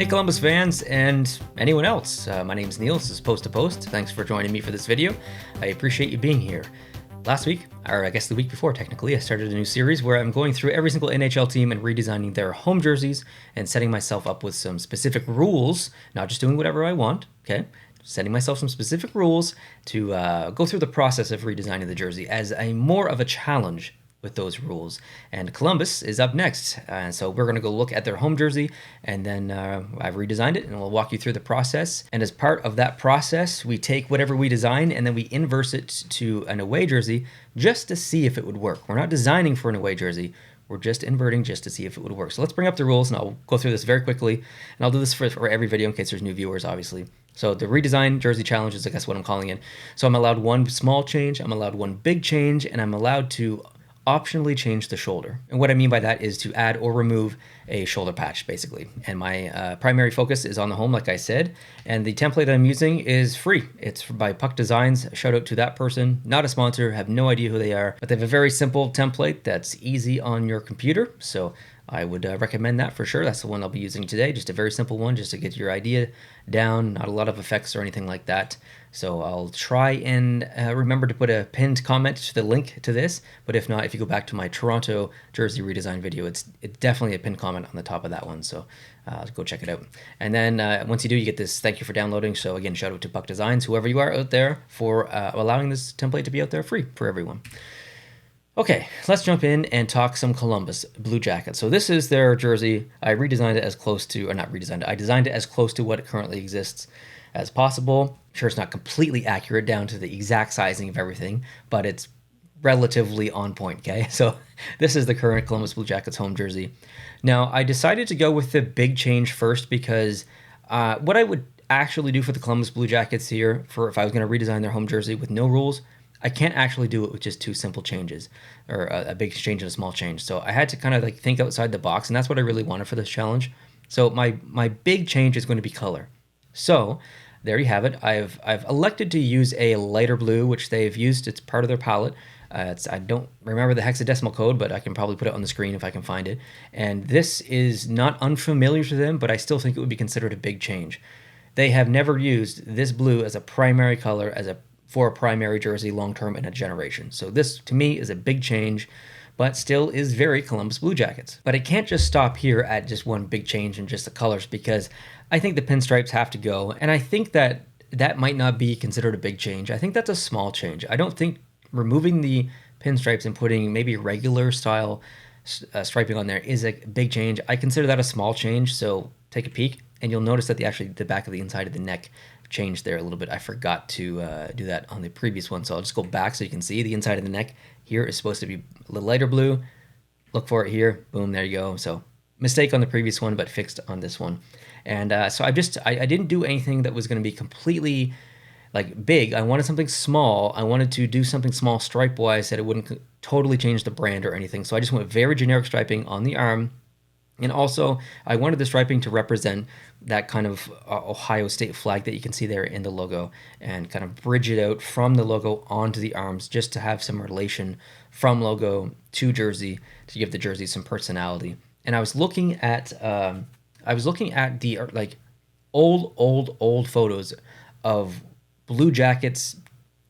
Hey Columbus fans and anyone else, my name is Neil, this is Post to Post. Thanks for joining me for this video. I appreciate you being here. Last week, or I guess the week before technically, I started a new series where I'm going through every single NHL team and redesigning their home jerseys and setting myself up with some specific rules, not just doing whatever I want, okay? Setting myself some specific rules to go through the process of redesigning the jersey as a more of a challenge with those rules. And Columbus is up next. So we're going to go look at their home jersey, and then I've redesigned it and we'll walk you through the process. And as part of that process, we take whatever we design and then we inverse it to an away jersey just to see if it would work. We're not designing for an away jersey. We're just inverting just to see if it would work. So let's bring up the rules and I'll go through this very quickly. And I'll do this for every video in case there's new viewers, obviously. So the redesign jersey challenge is, I guess, what I'm calling it. So I'm allowed one small change, I'm allowed one big change, and I'm allowed to optionally change the shoulder. And what I mean by that is to add or remove a shoulder patch, basically. And my primary focus is on the home, like I said. And the template that I'm using is free. It's by Puck Designs. Shout out to that person. Not a sponsor, have no idea who they are, but they have a very simple template that's easy on your computer. So I would recommend that for sure. That's the one I'll be using today. Just a very simple one, just to get your idea down. Not a lot of effects or anything like that. So I'll try and remember to put a pinned comment to the link to this. But if not, if you go back to my Toronto jersey redesign video, it's definitely a pinned comment on the top of that one. So go check it out. And then once you do, you get this thank you for downloading. So again, shout out to Puck Designs, whoever you are out there, for allowing this template to be out there free for everyone. Okay, let's jump in and talk some Columbus Blue Jackets. So this is their jersey. I redesigned it as close to, or not redesigned it, I designed it as close to what it currently exists as possible. I'm sure it's not completely accurate down to the exact sizing of everything, but it's relatively on point, okay? So this is the current Columbus Blue Jackets home jersey. Now, I decided to go with the big change first because what I would actually do for the Columbus Blue Jackets here, for if I was going to redesign their home jersey with no rules, I can't actually do it with just two simple changes, or a big change and a small change. So I had to kind of like think outside the box, and that's what I really wanted for this challenge. So my big change is going to be color. So there you have it. I've elected to use a lighter blue, which they've used. It's part of their palette. I don't remember the hexadecimal code, but I can probably put it on the screen if I can find it. And this is not unfamiliar to them, but I still think it would be considered a big change. They have never used this blue as a primary color for a primary jersey long-term in a generation. So this, to me, is a big change, but still is very Columbus Blue Jackets. But it can't just stop here at just one big change in just the colors, because I think the pinstripes have to go, and I think that might not be considered a big change. I think that's a small change. I don't think removing the pinstripes and putting maybe regular style striping on there is a big change. I consider that a small change, so take a peek, and you'll notice that the back of the inside of the neck changed there a little bit. I forgot to do that on the previous one, so I'll just go back so you can see the inside of the neck here is supposed to be a little lighter blue. Look for it here. Boom, there you go. So mistake on the previous one, but fixed on this one. And so I didn't do anything that was going to be completely like big. I wanted something small. I wanted to do something small stripe wise that it wouldn't totally change the brand or anything. So I just went very generic striping on the arm. And also, I wanted the striping to represent that kind of Ohio State flag that you can see there in the logo, and kind of bridge it out from the logo onto the arms, just to have some relation from logo to jersey, to give the jersey some personality. And I was looking at the like old photos of Blue Jackets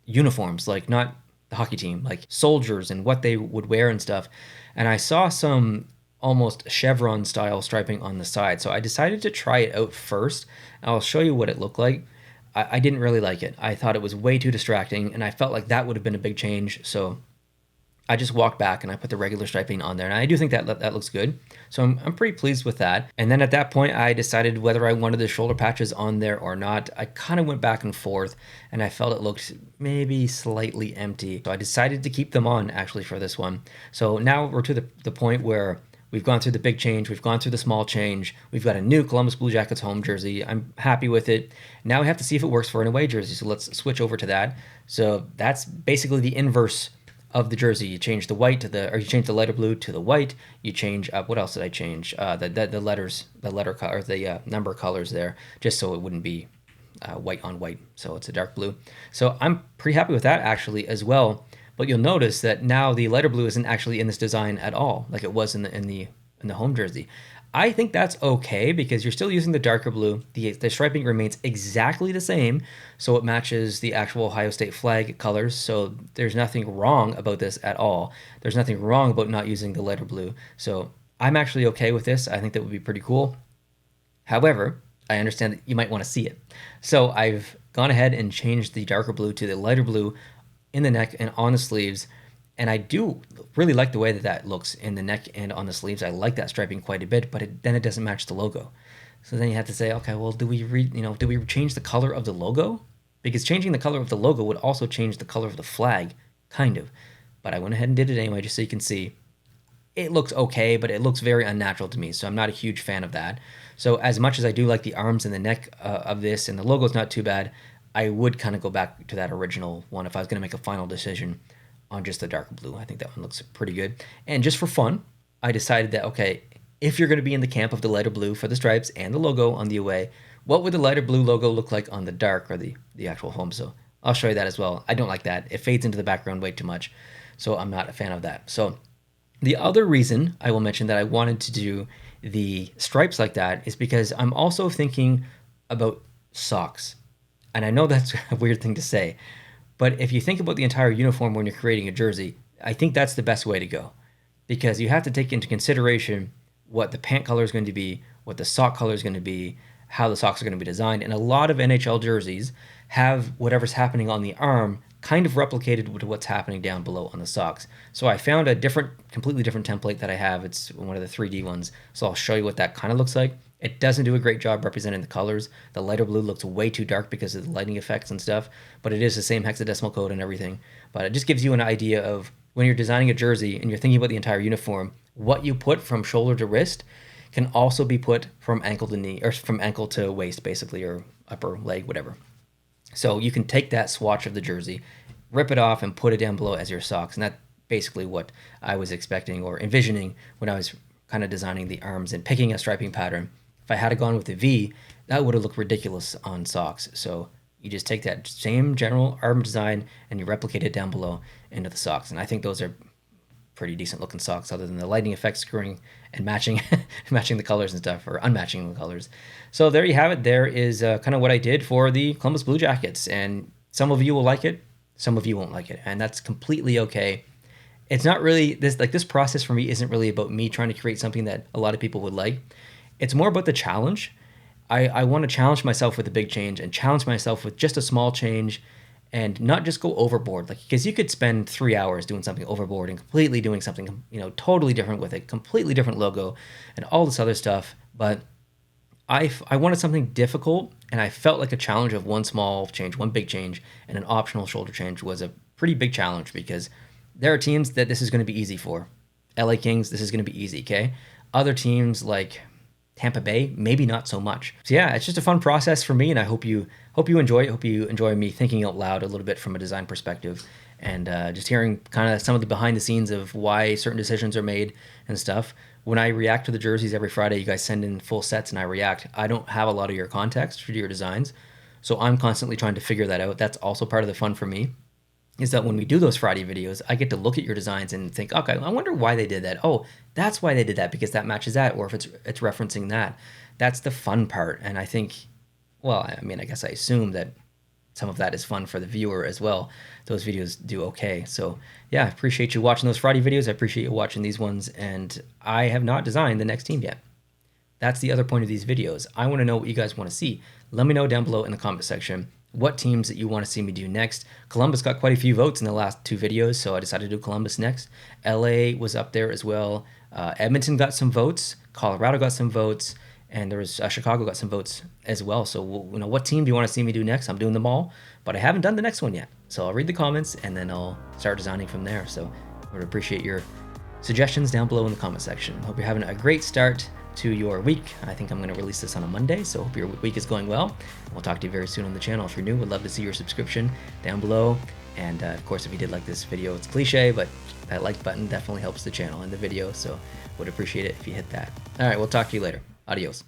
uniforms, like not the hockey team, like soldiers and what they would wear and stuff. And I saw some almost chevron style striping on the side. So I decided to try it out first. I'll show you what it looked like. I didn't really like it. I thought it was way too distracting, and I felt like that would have been a big change. So I just walked back and I put the regular striping on there, and I do think that looks good. So I'm pretty pleased with that. And then at that point, I decided whether I wanted the shoulder patches on there or not. I kind of went back and forth, and I felt it looked maybe slightly empty. So I decided to keep them on actually for this one. So now we're to the point where we've gone through the big change. We've gone through the small change. We've got a new Columbus Blue Jackets home jersey. I'm happy with it. Now we have to see if it works for an away jersey. So let's switch over to that. So that's basically the inverse of the jersey. You change the white you change the lighter blue to the white. You change, what else did I change? The letter color, the number colors there, just so it wouldn't be white on white. So it's a dark blue. So I'm pretty happy with that actually as well. But you'll notice that now the lighter blue isn't actually in this design at all, like it was in the home jersey. I think that's okay because you're still using the darker blue. The striping remains exactly the same, so it matches the actual Ohio State flag colors. So there's nothing wrong about this at all. There's nothing wrong about not using the lighter blue. So I'm actually okay with this. I think that would be pretty cool. However, I understand that you might want to see it. So I've gone ahead and changed the darker blue to the lighter blue in the neck and on the sleeves. And I do really like the way that that looks in the neck and on the sleeves. I like that striping quite a bit, but then it doesn't match the logo. So then you have to say, okay, well, do we change the color of the logo? Because changing the color of the logo would also change the color of the flag, kind of. But I went ahead and did it anyway, just so you can see. It looks okay, but it looks very unnatural to me, so I'm not a huge fan of that. So as much as I do like the arms and the neck of this, and the logo's not too bad, I would kind of go back to that original one if I was going to make a final decision on just the darker blue. I think that one looks pretty good. And just for fun, I decided that, okay, if you're going to be in the camp of the lighter blue for the stripes and the logo on the away, what would the lighter blue logo look like on the dark or the actual home? So I'll show you that as well. I don't like that. It fades into the background way too much, so I'm not a fan of that. So the other reason I will mention that I wanted to do the stripes like that is because I'm also thinking about socks. And I know that's a weird thing to say, but if you think about the entire uniform when you're creating a jersey, I think that's the best way to go, because you have to take into consideration what the pant color is going to be, what the sock color is going to be, how the socks are going to be designed. And a lot of NHL jerseys have whatever's happening on the arm kind of replicated with what's happening down below on the socks. So I found a completely different template that I have. It's one of the 3D ones. So I'll show you what that kind of looks like. It doesn't do a great job representing the colors. The lighter blue looks way too dark because of the lighting effects and stuff, but it is the same hexadecimal code and everything. But it just gives you an idea of when you're designing a jersey and you're thinking about the entire uniform, what you put from shoulder to wrist can also be put from ankle to knee, or from ankle to waist, basically, or upper leg, whatever. So you can take that swatch of the jersey, rip it off, and put it down below as your socks. And that's basically what I was expecting or envisioning when I was kind of designing the arms and picking a striping pattern. If I had gone with a V, that would have looked ridiculous on socks. So you just take that same general arm design and you replicate it down below into the socks. And I think those are pretty decent looking socks, other than the lighting effects screwing and matching matching the colors and stuff, or unmatching the colors. So there you have it. There is kind of what I did for the Columbus Blue Jackets, and some of you will like it, some of you won't like it, and that's completely okay. It's not really this process for me isn't really about me trying to create something that a lot of people would like. It's more about the challenge. I want to challenge myself with a big change and challenge myself with just a small change, and not just go overboard. Because you could spend 3 hours doing something overboard and completely doing something, totally different with a completely different logo and all this other stuff. But I wanted something difficult, and I felt like a challenge of one small change, one big change, and an optional shoulder change was a pretty big challenge, because there are teams that this is going to be easy for. LA Kings, this is going to be easy, okay? Other teams like Tampa Bay, maybe not so much. So yeah, it's just a fun process for me, and I hope you enjoy it. Hope you enjoy me thinking out loud a little bit from a design perspective, and just hearing kind of some of the behind the scenes of why certain decisions are made and stuff. When I react to the jerseys every Friday, you guys send in full sets and I react. I don't have a lot of your context for your designs, so I'm constantly trying to figure that out. That's also part of the fun for me, is that when we do those Friday videos, I get to look at your designs and think, okay, I wonder why they did that. Oh, that's why they did that, because that matches that, or if it's referencing that. That's the fun part. And I think, well, I mean, I guess I assume that some of that is fun for the viewer as well. Those videos do okay. So yeah, I appreciate you watching those Friday videos. I appreciate you watching these ones. And I have not designed the next team yet. That's the other point of these videos. I want to know what you guys want to see. Let me know down below in the comment section what teams that you want to see me do next. Columbus got quite a few votes in the last 2 videos, so I decided to do Columbus next. LA was up there as well. Edmonton got some votes. Colorado got some votes. And there was Chicago got some votes as well. So what team do you want to see me do next? I'm doing them all, but I haven't done the next one yet. So I'll read the comments and then I'll start designing from there. So I would appreciate your suggestions down below in the comment section. Hope you're having a great start to your week. I think I'm going to release this on a Monday, so hope your week is going well. We'll talk to you very soon on the channel. If you're new, would love to see your subscription down below. And of course, if you did like this video, it's cliche, but that like button definitely helps the channel and the video, so would appreciate it if you hit that. All right, we'll talk to you later. Adios.